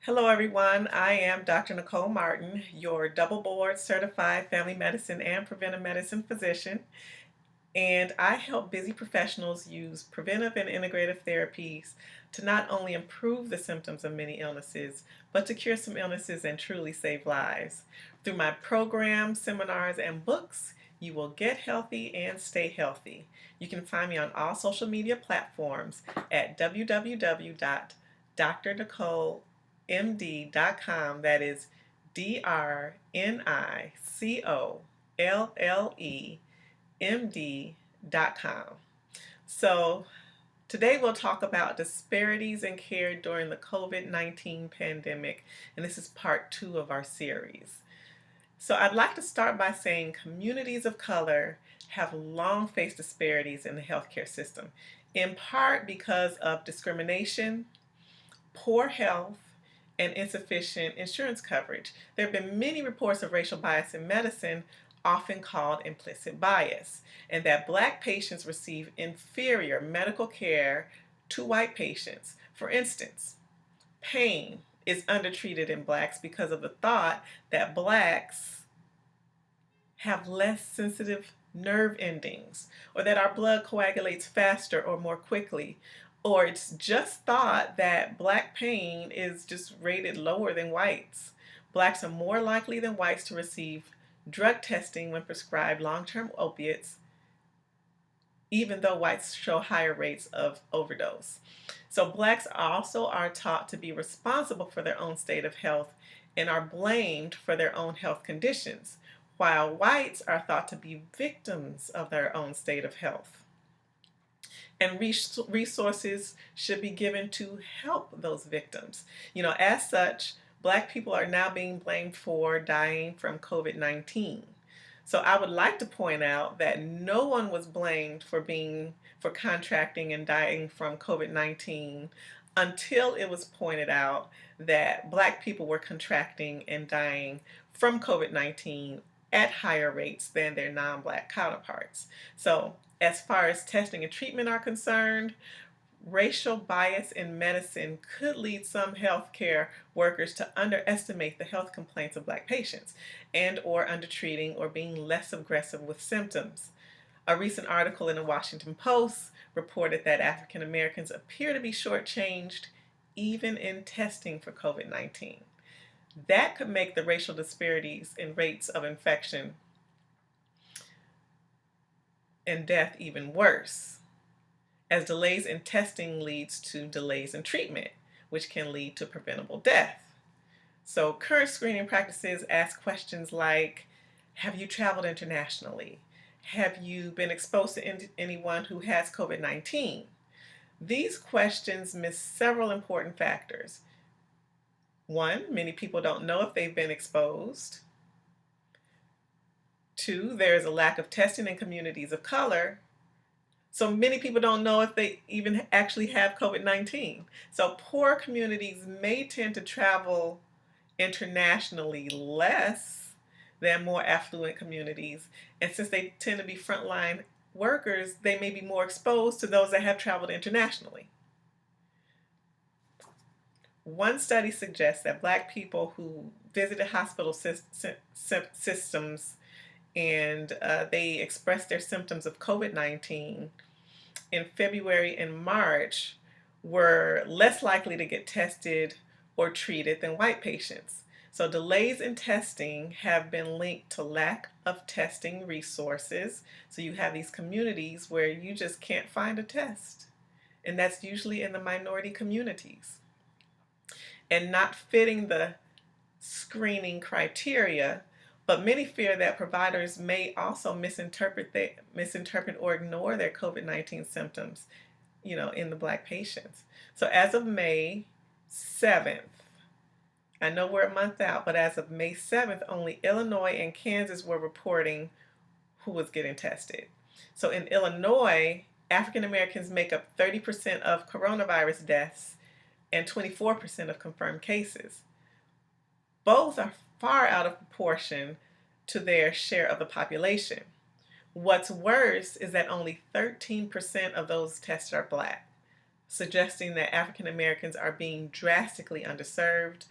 Hello, everyone. I am Dr. Nicole Martin, your double board certified family medicine and preventive medicine physician. And I help busy professionals use preventive and integrative therapies to not only improve the symptoms of many illnesses, but to cure some illnesses and truly save lives. Through my programs, seminars, and books, you will get healthy and stay healthy. You can find me on all social media platforms at www.drnicolemd.com. That is DRNICOLLEMD.com. So today we'll talk about disparities in care during the COVID-19 pandemic, and this is part 2 of our series. So I'd like to start by saying communities of color have long faced disparities in the healthcare system, in part because of discrimination, poor health, and insufficient insurance coverage. There have been many reports of racial bias in medicine, often called implicit bias, and that Black patients receive inferior medical care to white patients. For instance, pain is undertreated in Blacks because of the thought that Blacks have less sensitive nerve endings, or that our blood coagulates faster or more quickly, or it's just thought that Black pain is just rated lower than whites. Blacks are more likely than whites to receive drug testing when prescribed long-term opiates, even though whites show higher rates of overdose. So Blacks also are taught to be responsible for their own state of health and are blamed for their own health conditions, while whites are thought to be victims of their own state of health. And resources should be given to help those victims. As such, Black people are now being blamed for dying from COVID-19. So I would like to point out that no one was blamed for contracting and dying from COVID-19 until it was pointed out that Black people were contracting and dying from COVID-19 at higher rates than their non-Black counterparts. So as far as testing and treatment are concerned, racial bias in medicine could lead some healthcare workers to underestimate the health complaints of Black patients and or undertreating or being less aggressive with symptoms. A recent article in the Washington Post reported that African Americans appear to be shortchanged even in testing for COVID-19. That could make the racial disparities in rates of infection and death even worse, as delays in testing leads to delays in treatment, which can lead to preventable death. So current screening practices ask questions like, have you traveled internationally? Have you been exposed to anyone who has COVID-19? These questions miss several important factors. One, many people don't know if they've been exposed. Two, there is a lack of testing in communities of color. So many people don't know if they even actually have COVID-19. So poor communities may tend to travel internationally less than more affluent communities. And since they tend to be frontline workers, they may be more exposed to those that have traveled internationally. One study suggests that Black people who visited hospital systems and they expressed their symptoms of COVID-19 in February and March were less likely to get tested or treated than white patients. So delays in testing have been linked to lack of testing resources. So you have these communities where you just can't find a test, and that's usually in the minority communities. And not fitting the screening criteria, but many fear that providers may also misinterpret or ignore their COVID-19 symptoms, in the Black patients. So as of May 7th, I know we're a month out, but as of May 7th, only Illinois and Kansas were reporting who was getting tested. So in Illinois, African Americans make up 30% of coronavirus deaths and 24% of confirmed cases. Both are far out of proportion to their share of the population. What's worse is that only 13% of those tested are Black. suggesting that African Americans are being drastically underserved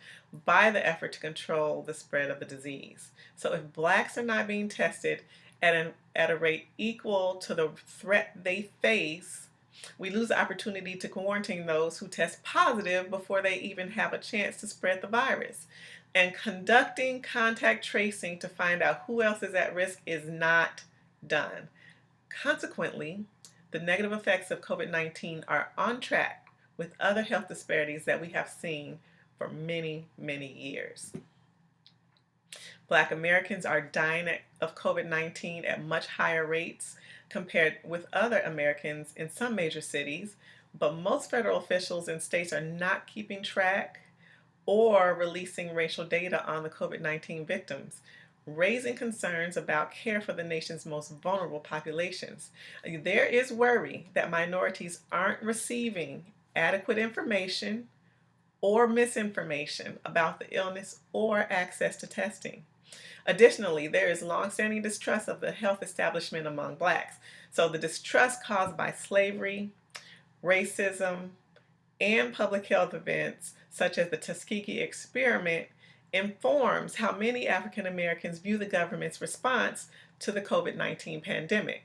by the effort to control the spread of the disease. So if blacks are not being tested at a rate equal to the threat they face, we lose the opportunity to quarantine those who test positive before they even have a chance to spread the virus. And conducting contact tracing to find out who else is at risk is not done. Consequently, the negative effects of COVID-19 are on track with other health disparities that we have seen for many, many years. Black Americans are dying of COVID-19 at much higher rates compared with other Americans in some major cities, but most federal officials in states are not keeping track or releasing racial data on the COVID-19 victims, raising concerns about care for the nation's most vulnerable populations. There is worry that minorities aren't receiving adequate information or misinformation about the illness or access to testing. Additionally, there is longstanding distrust of the health establishment among blacks. So the distrust caused by slavery, racism, and public health events such as the Tuskegee experiment informs how many African Americans view the government's response to the COVID-19 pandemic.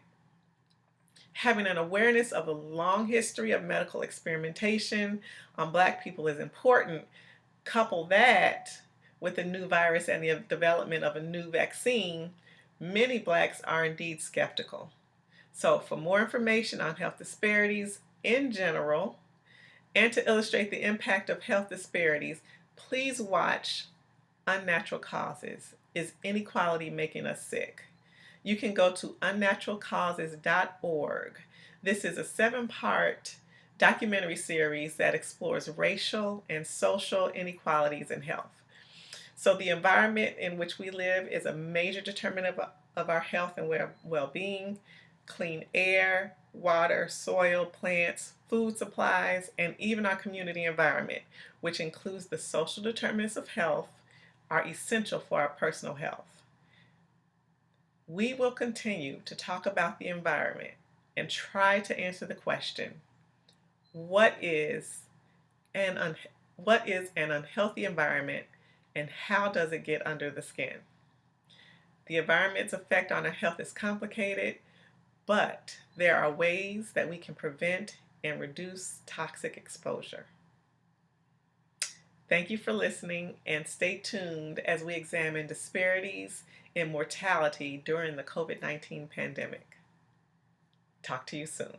Having an awareness of the long history of medical experimentation on Black people is important. Couple that with the new virus and the development of a new vaccine, many Blacks are indeed skeptical. So for more information on health disparities in general, and to illustrate the impact of health disparities, please watch Unnatural Causes. Is Inequality Making Us Sick? You can go to unnaturalcauses.org. This is a 7-part documentary series that explores racial and social inequalities in health. So the environment in which we live is a major determinant of our health and well-being. Clean air, water, soil, plants, food supplies, and even our community environment, which includes the social determinants of health, are essential for our personal health. We will continue to talk about the environment and try to answer the question, what is an unhealthy environment and how does it get under the skin? The environment's effect on our health is complicated, but there are ways that we can prevent and reduce toxic exposure. Thank you for listening, and stay tuned as we examine disparities in mortality during the COVID-19 pandemic. Talk to you soon.